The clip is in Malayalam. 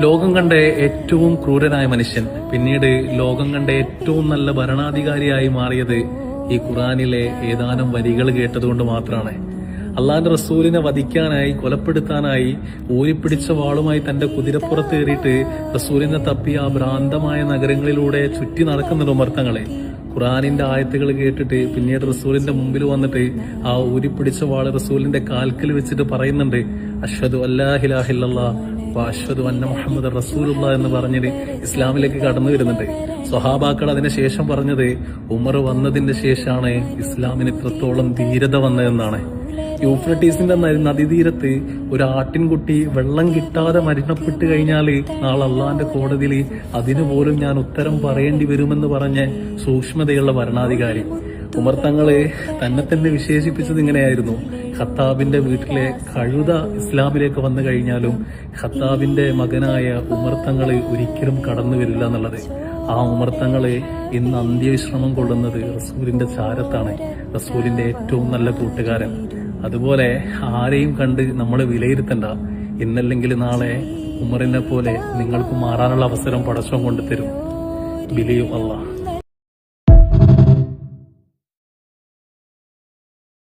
ലോകം കണ്ട ഏറ്റവും ക്രൂരനായ മനുഷ്യൻ പിന്നീട് ലോകം കണ്ട ഏറ്റവും നല്ല ഭരണാധികാരിയായി മാറിയത് ഈ ഖുറാനിലെ ഏതാനും വരികൾ കേട്ടതുകൊണ്ട് മാത്രമാണ്. അള്ളാന്റെ റസൂലിനെ വധിക്കാനായി, കൊലപ്പെടുത്താനായി ഊരിപ്പിടിച്ച വാളുമായി തന്റെ കുതിരപ്പുറത്ത് കയറിയിട്ട് റസൂലിനെ തപ്പി ആ ഭ്രാന്തമായ നഗരങ്ങളിലൂടെ ചുറ്റി നടക്കുന്ന ഉമർത്തങ്ങളെ ഖുറാനിന്റെ ആയത്തുകൾ കേട്ടിട്ട് പിന്നീട് റസൂലിന്റെ മുമ്പിൽ വന്നിട്ട് ആ ഊരിപ്പിടിച്ച വാള് റസൂലിന്റെ കാൽക്കൽ വെച്ചിട്ട് പറയുന്നുണ്ട്, അഷ്ഹദു അല്ലാ ഇലാഹ ഇല്ലല്ലാഹ് വ അഷ്ഹദു അന്ന മുഹമ്മദ് റസൂലുള്ളാഹ് എന്ന് പറഞ്ഞിട്ട് ഇസ്ലാമിലേക്ക് കടന്നു വരുന്നുണ്ട്. സ്വഹാബാക്കൾ അതിനുശേഷം പറഞ്ഞത് ഉമർ വന്നതിന്റെ ശേഷമാണ് ഇസ്ലാമിന് ഇത്രത്തോളം ധീരത വന്നതെന്നാണ്. യൂഫ്രട്ടീസിന്റെ നദീതീരത്ത് ഒരു ആട്ടിൻകുട്ടി വെള്ളം കിട്ടാതെ മരണപ്പെട്ട് കഴിഞ്ഞാൽ നാളെ അള്ളാന്റെ കോടതിയിൽ അതിനുപോലും ഞാൻ ഉത്തരം പറയേണ്ടി വരുമെന്ന് പറഞ്ഞ സൂക്ഷ്മതയുള്ള ഭരണാധികാരി. ഉമർ തങ്ങള് തന്നെ വിശേഷിപ്പിച്ചത് ഇങ്ങനെയായിരുന്നു, ഖത്താബിന്റെ വീട്ടിലെ കഴുത ഇസ്ലാമിലേക്ക് വന്നു കഴിഞ്ഞാലും ഖത്താബിന്റെ മകനായ ഉമർ തങ്ങള് ഒരിക്കലും കടന്നു വരില്ല എന്നുള്ളത്. ആ ഉമർ തങ്ങള് ഇന്ന് അന്ത്യവിശ്രമം കൊള്ളുന്നത് റസൂലിന്റെ ചാരത്താണ്, റസൂലിന്റെ ഏറ്റവും നല്ല കൂട്ടുകാരൻ. അതുപോലെ ആരെയും കണ്ട് നമ്മൾ വിലയിരുത്തണ്ട. ഇന്നല്ലെങ്കിൽ നാളെ ഉമറിനെ പോലെ നിങ്ങൾക്ക് മാറാനുള്ള അവസരം പടച്ചോൻ കൊണ്ടുതരും. ബിലീവ് അല്ലാഹ്.